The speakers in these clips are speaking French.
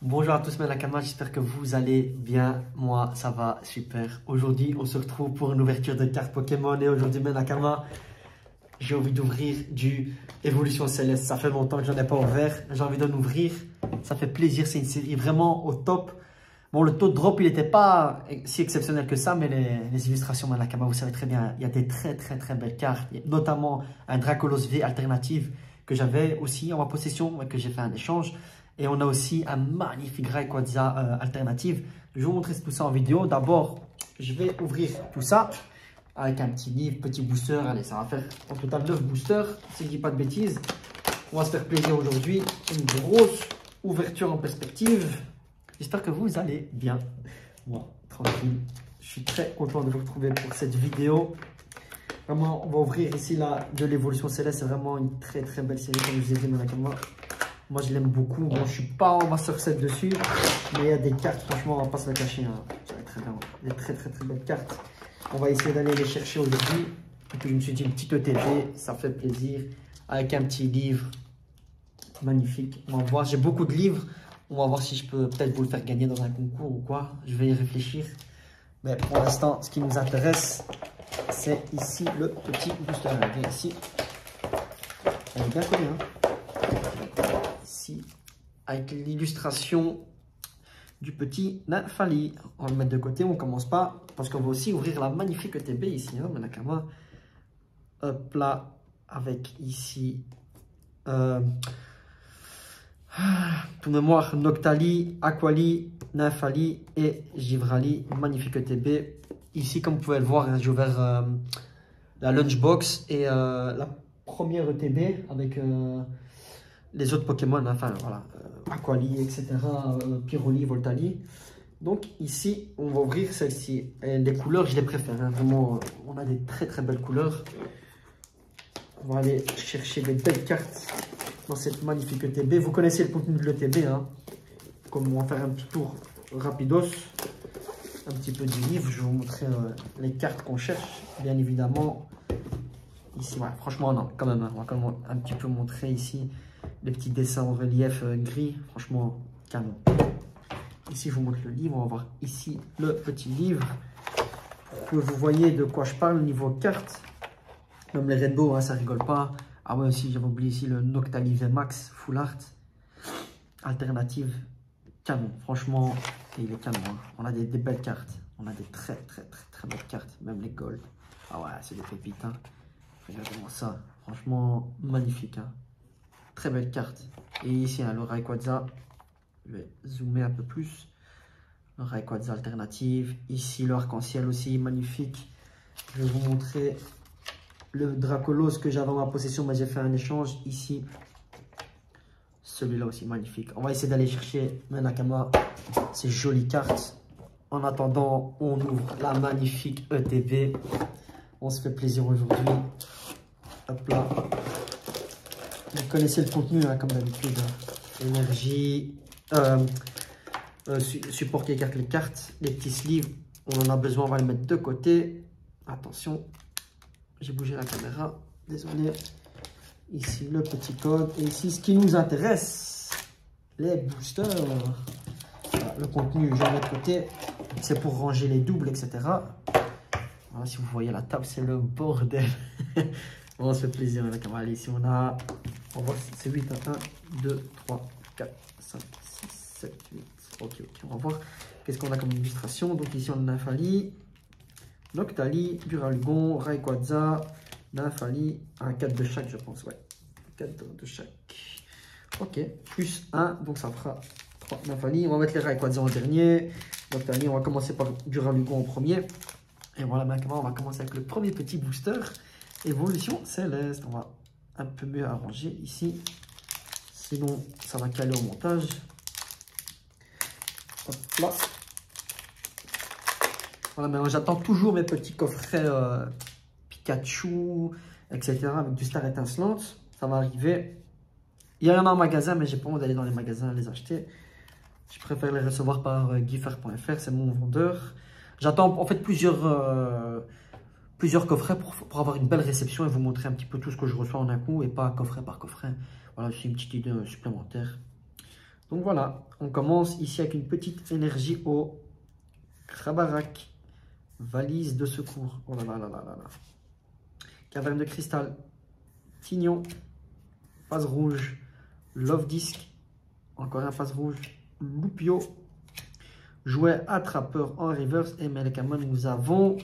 Bonjour à tous, Nakama, j'espère que vous allez bien. Moi, ça va super. Aujourd'hui, on se retrouve pour une ouverture de cartes Pokémon. Et aujourd'hui, Nakama, j'ai envie d'ouvrir du Évolution Céleste. Ça fait longtemps que je n'en ai pas ouvert. J'ai envie d'en ouvrir. Ça fait plaisir. C'est une série vraiment au top. Bon, le taux de drop, il n'était pas si exceptionnel que ça, mais les illustrations, Nakama, vous savez très bien, il y a des très belles cartes. Notamment un Dracolos V alternative que j'avais aussi en ma possession, que j'ai fait un échange. Et on a aussi un magnifique Rayquaza alternative. Je vais vous montrer tout ça en vidéo. D'abord, je vais ouvrir tout ça avec un petit livre, petit booster. Allez, ça va faire en total 9 boosters, si je ne dis pas de bêtises. On va se faire plaisir aujourd'hui. Une grosse ouverture en perspective. J'espère que vous allez bien. Moi, tranquille. Je suis très content de vous retrouver pour cette vidéo. Vraiment, on va ouvrir ici là de l'Évolution Céleste. C'est vraiment une très belle série, comme je vous ai dit, Nakama. Moi, je l'aime beaucoup. Bon, je ne suis pas en Master 7 dessus, mais il y a des cartes, franchement, on ne va pas se la cacher. Hein. Très bien. Des très belles cartes. On va essayer d'aller les chercher aujourd'hui. Et puis, je me suis dit, une petite ETP, ça fait plaisir. Avec un petit livre magnifique. On va voir. J'ai beaucoup de livres. On va voir si je peux peut-être vous le faire gagner dans un concours ou quoi. Je vais y réfléchir. Mais pour l'instant, ce qui nous intéresse, c'est ici le petit booster. Regardez ici. Elle est bien collée, hein. Ici, avec l'illustration du petit Nymphali. On va le mettre de côté, on ne commence pas, parce qu'on va aussi ouvrir la magnifique ETB ici, hein, Nakama. Hop là, avec ici, tout mémoire, Noctali, Aquali, Nymphali et Givrali. Magnifique ETB. Ici, comme vous pouvez le voir, hein, j'ai ouvert la Lunchbox et la première ETB avec les autres Pokémon, enfin voilà, Aquali, etc., Pyroli, Voltali. Donc ici, on va ouvrir celle-ci. Les couleurs, je les préfère, hein. Vraiment, on a des très belles couleurs. On va aller chercher des belles cartes dans cette magnifique ETB. Vous connaissez le contenu de l'ETB, hein. Comme on va faire un petit tour rapidos, un petit peu du livre. Je vais vous montrer les cartes qu'on cherche, bien évidemment. Ici, ouais, franchement, non, quand même, hein, on va quand même un petit peu montrer ici les petits dessins en relief gris, franchement, canon. Ici, je vous montre le livre. On va voir ici le petit livre pour que vous voyez de quoi je parle au niveau carte. Même les Rainbow, hein, ça rigole pas. Ah ouais, aussi, j'avais oublié ici le Noctali VMAX Full Art. Alternative, canon. Franchement, il est canon. Hein. On a des belles cartes. On a des très belles cartes. Même les Gold. Ah ouais, c'est des pépites. Hein. Regardez-moi ça. Franchement, magnifique. Hein. Très belle carte. Et ici, hein, le Rayquaza. Je vais zoomer un peu plus. Le Rayquaza alternative. Ici, le arc-en-ciel aussi, magnifique. Je vais vous montrer le Dracolos que j'avais en ma possession, mais j'ai fait un échange. Ici, celui-là aussi, magnifique. On va essayer d'aller chercher, Nakama, ces jolies cartes. En attendant, on ouvre la magnifique ETB. On se fait plaisir aujourd'hui. Hop là. Vous connaissez le contenu, hein, comme d'habitude. Hein. Énergie, support qui écarte les cartes, les petits sleeves. On en a besoin, on va les mettre de côté. Attention, j'ai bougé la caméra. Désolé. Ici, le petit code. Et ici, ce qui nous intéresse, les boosters. Voilà, le contenu, je mets de côté. C'est pour ranger les doubles, etc. Voilà, si vous voyez la table, c'est le bordel. On se fait plaisir avec la caméra. Allez, ici, on a... On va voir si c'est 8. 1, 2, 3, 4, 5, 6, 7, 8. Ok. On va voir qu'est-ce qu'on a comme illustration. Donc ici, on a Nymphali, Noctali, Duralugon, Rayquaza, Nymphali. Un 4 de chaque, je pense. Ouais. 4 de chaque. Ok. Plus 1. Donc ça fera 3 Nymphali. On va mettre les Rayquaza en dernier. Noctali, on va commencer par Duralugon en premier. Et voilà, maintenant, on va commencer avec le premier petit booster. Évolution Céleste. On va un peu mieux arranger ici. Sinon, ça va caler au montage. Hop là. Voilà, maintenant, j'attends toujours mes petits coffrets Pikachu, etc. avec du star étincelante. Ça va arriver. Il y en a en magasin, mais j'ai pas envie d'aller dans les magasins les acheter. Je préfère les recevoir par giffer.fr. C'est mon vendeur. J'attends en fait plusieurs coffrets pour avoir une belle réception et vous montrer un petit peu tout ce que je reçois en un coup et pas coffret par coffret. Voilà, c'est une petite idée supplémentaire. Donc voilà, on commence ici avec une petite énergie au Krabarak. Valise de secours. Oh là là là là là là. Caverne de cristal. Tignon. Phase rouge. Love Disc. Encore un phase rouge. Loupio. Jouet attrapeur en reverse. Et Melkamon, nous avons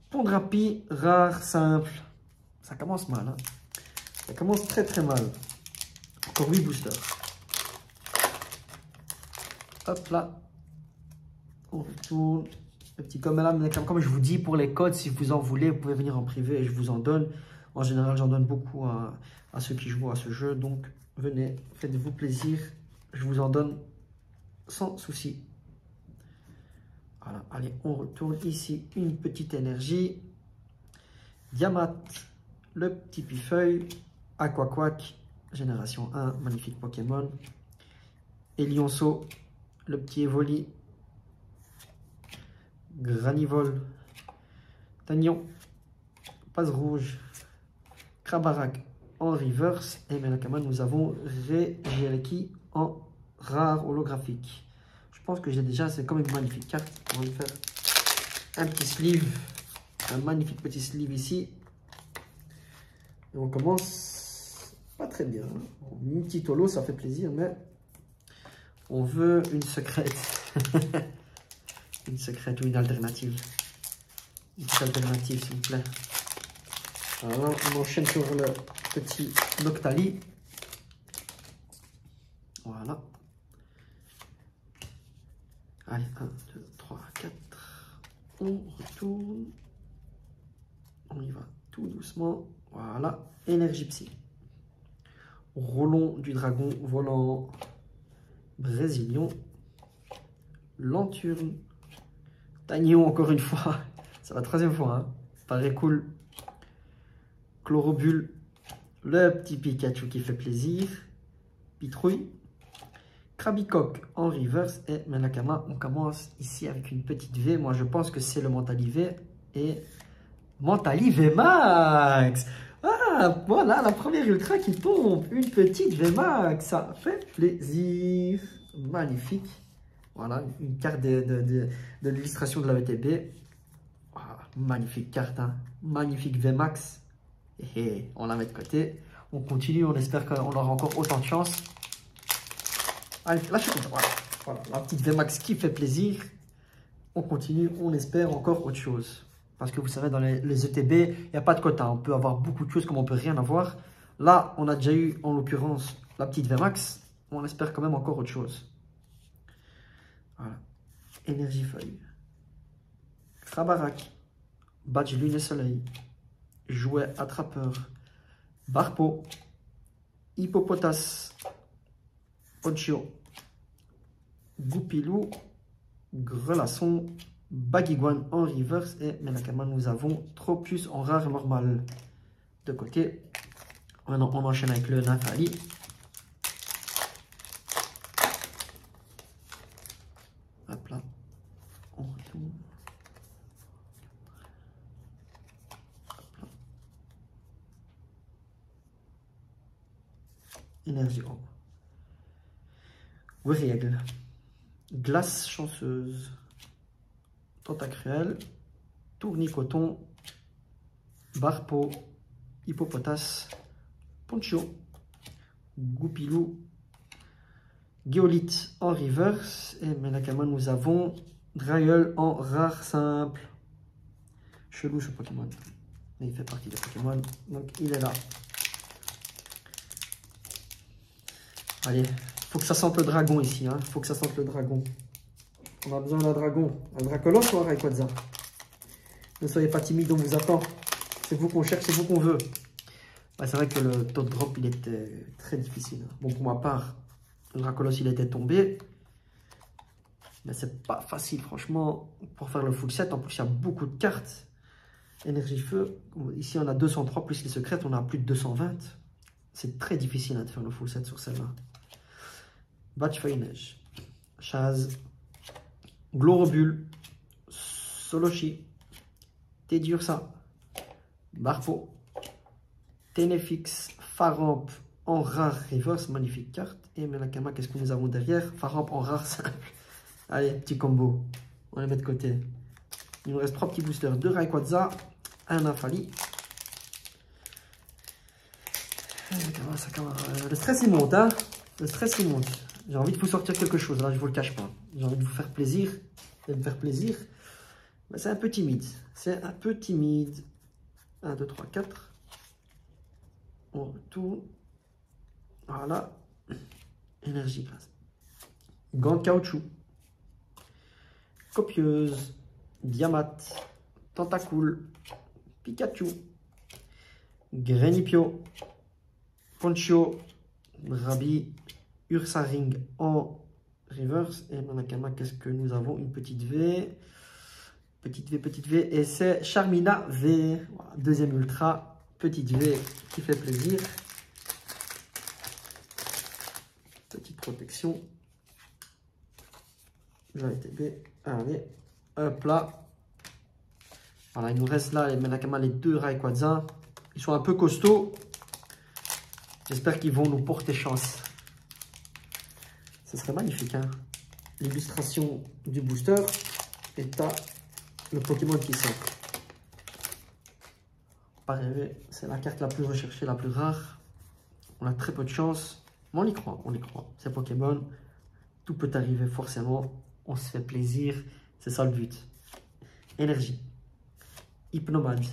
Pondrapi, rare, simple. Ça commence mal. Hein. Ça commence très très mal. Encore 8 boosters. Hop là. On retourne. Le petit comme là, mais comme je vous dis, pour les codes, si vous en voulez, vous pouvez venir en privé et je vous en donne. En général, j'en donne beaucoup à ceux qui jouent à ce jeu. Donc, venez, faites-vous plaisir. Je vous en donne sans souci. Voilà, allez, on retourne ici. Une petite énergie. Diamat, le petit pifeuille. Aquaquac, génération 1, magnifique Pokémon. Et Lionceau, le petit Evoli. Granivol, Tagnon, Phase rouge, Krabarak en reverse. Et Melakama, nous avons Regieleki en rare holographique. Je pense que j'ai déjà, c'est comme une magnifique carte. On va lui faire un petit sleeve, un magnifique petit sleeve ici. Et on commence pas très bien. Hein. Une petite holo, ça fait plaisir, mais on veut une secrète. Une secrète ou une alternative. Une petite alternative, s'il vous plaît. Alors, on enchaîne sur le petit Noctali. Voilà. Allez, 1, 2, 3, 4. On retourne. On y va tout doucement. Voilà. Énergie psy. Rollon du dragon volant. Brésilion. Lanturne. Tagnon encore une fois. C'est la troisième fois. Hein. Paraît cool. Chlorobule. Le petit Pikachu qui fait plaisir. Pitrouille. Krabicoque en reverse. Et Melakama, on commence ici avec une petite V. Moi, je pense que c'est le Mentali V. Et Mentali V Max. Ah, voilà la première ultra qui tombe. Une petite V Max. Ça fait plaisir. Magnifique. Voilà, une carte de l'illustration de la ETB. Voilà, magnifique carte. Hein. Magnifique V Max. Et on la met de côté. On continue. On espère qu'on aura encore autant de chance. Allez, là, je suis content. Voilà, la petite VMAX qui fait plaisir. On continue, on espère encore autre chose. Parce que vous savez, dans les ETB, il n'y a pas de quota. On peut avoir beaucoup de choses comme on peut rien avoir. Là, on a déjà eu, en l'occurrence, la petite VMAX. On espère quand même encore autre chose. Voilà. Énergie feuille. Krabarak. Badge lune et soleil. Jouet attrapeur. Barpo. Hippopotas. Ponchio. Goupilou, Grelasson, Bagiguan en reverse et Melakama, nous avons Tropius en rare normal de côté. Maintenant, on enchaîne avec le Nafali. Hop là, on retourne. Hop là. Énergie haut. Weriègle. Glace chanceuse, Tentacruel, Tournicoton, Barpo, Hippopotas, Poncho, Goupilou, Géolite en reverse. Et Melakama, nous avons Draeul en rare simple. Chelou ce Pokémon. Mais il fait partie des Pokémon. Donc il est là. Allez. Faut que ça sente le dragon ici, hein. Faut que ça sente le dragon. On a besoin d'un dragon. Un Dracolos ou un Rayquaza? Ne soyez pas timide, on vous attend. C'est vous qu'on cherche, c'est vous qu'on veut. Bah, c'est vrai que le taux de drop, il était très difficile. Bon, pour ma part, le Dracolos, il était tombé. Mais c'est pas facile, franchement, pour faire le full set. En plus, il y a beaucoup de cartes. Énergie feu. Ici, on a 203 plus les secrètes. On a plus de 220. C'est très difficile de faire le full set sur celle-là. Batch Feuille Neige, Chaz, Glorobule, Solochi, Tedursa, Barpo, Tenefix, Faramp en rare reverse, magnifique carte. Et Menakama, qu'est-ce que nous avons derrière? Faramp en rare simple. Allez, petit combo. On les met de côté. Il nous reste 3 petits boosters, 2 Rayquaza, un Nymphali. Le stress il monte, hein. Le stress il monte. J'ai envie de vous sortir quelque chose, là je vous le cache pas. J'ai envie de vous faire plaisir, de me faire plaisir. Mais c'est un peu timide. C'est un peu timide. 1, 2, 3, 4. On retourne. Voilà. Énergie glace. Gant de caoutchouc. Copieuse. Diamat. Tentacool. Pikachu. Grenipio. Poncho. Rabi. Ursaring en reverse. Et Menakama, qu'est-ce que nous avons? Une petite V. Petite V. Et c'est Charmina V. Voilà, deuxième ultra. Petite V qui fait plaisir. Petite protection. JTB. Allez. Hop là. Voilà, il nous reste là les Menakama, les 2 Rayquaza. Ils sont un peu costauds. J'espère qu'ils vont nous porter chance. Ce serait magnifique, hein. L'illustration du booster est à le Pokémon qui sort. Pas rêver, c'est la carte la plus recherchée, la plus rare. On a très peu de chance, mais on y croit, on y croit. C'est Pokémon, tout peut arriver forcément. On se fait plaisir, c'est ça le but. Énergie, Hypnomade,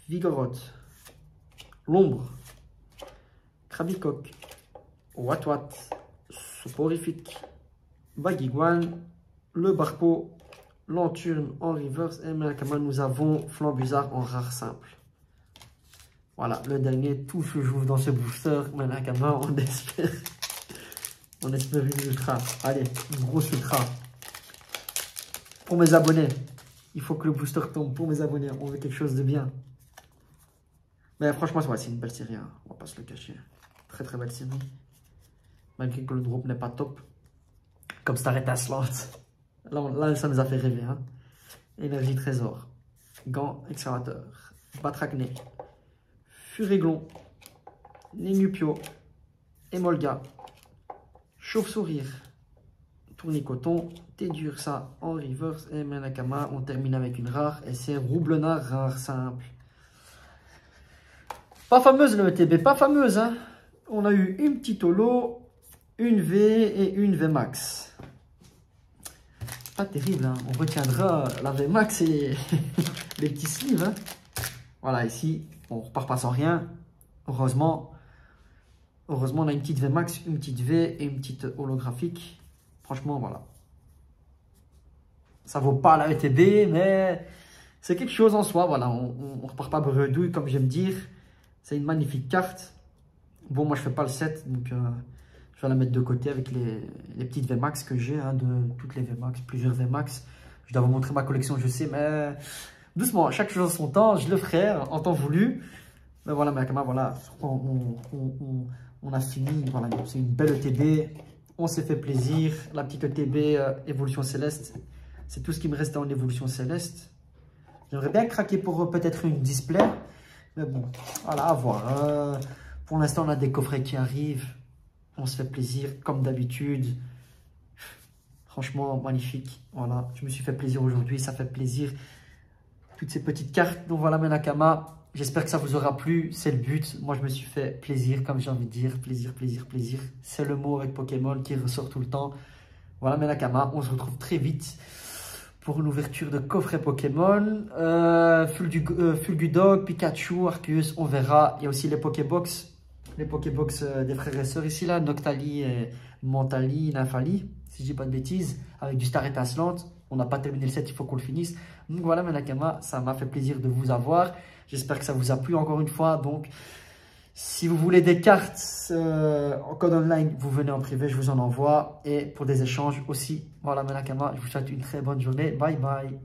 Vigoroth, L'Ombre, Krabicoque, Watwat, Soporifique, Baguiguane, le Barpo, Lanturne en reverse et Menakama, nous avons Flambuzard en rare simple. Voilà, le dernier, tout se joue dans ce booster. Menakama, on espère une ultra. Allez, une grosse ultra. Pour mes abonnés, il faut que le booster tombe. Pour mes abonnés, on veut quelque chose de bien. Mais franchement, ouais, c'est une belle série, hein. On va pas se le cacher. Très très belle série. Malgré que le drop n'est pas top. Comme Star étincelante. Là, ça nous a fait rêver, hein. Énergie Trésor. Gant Excavateur. Batracné. Furéglon. Nénupio. Emolga. Chauve-sourire. Tournicoton. Tédursa en reverse. Et Menakama, on termine avec une rare. Et c'est Roublonard rare simple. Pas fameuse le ETB, pas fameuse, hein. On a eu une petite holo, une V et une VMAX. Pas terrible, hein. On retiendra la VMAX et les petits sleeves, hein. Voilà, ici, on repart pas sans rien. Heureusement, on a une petite VMAX, une petite V et une petite holographique. Franchement, voilà. Ça vaut pas la ETB, mais c'est quelque chose en soi. Voilà, on repart pas bredouille, comme j'aime dire. C'est une magnifique carte. Bon, moi, je fais pas le set, donc je vais la mettre de côté avec les petites VMAX que j'ai, hein, de toutes les VMAX, plusieurs VMAX. Je dois vous montrer ma collection, je sais, mais doucement, chaque chose en son temps, je le ferai en temps voulu. Mais voilà, Menakama, voilà, on a fini. Voilà, c'est une belle ETB. On s'est fait plaisir. La petite ETB Évolution Céleste, c'est tout ce qui me restait en Évolution Céleste. J'aimerais bien craquer pour peut-être une display. Mais bon, voilà, à voir. Pour l'instant, on a des coffrets qui arrivent. On se fait plaisir, comme d'habitude. Franchement, magnifique. Voilà, je me suis fait plaisir aujourd'hui. Ça fait plaisir. Toutes ces petites cartes. Donc voilà, Menakama. J'espère que ça vous aura plu. C'est le but. Moi, je me suis fait plaisir, comme j'ai envie de dire. Plaisir, plaisir, plaisir. C'est le mot avec Pokémon qui ressort tout le temps. Voilà, Menakama. On se retrouve très vite pour une ouverture de coffret Pokémon. Fulgudog, Pikachu, Arceus, on verra. Il y a aussi les Pokébox. Les Pokébox des frères et sœurs ici, là. Noctali, Mentali, Nymphali, si je dis pas de bêtises. Avec du Star étincelante. On n'a pas terminé le set, il faut qu'on le finisse. Donc voilà, Menakama, ça m'a fait plaisir de vous avoir. J'espère que ça vous a plu encore une fois. Donc, si vous voulez des cartes en code online, vous venez en privé, je vous en envoie. Et pour des échanges aussi, voilà, Menakama, je vous souhaite une très bonne journée. Bye bye.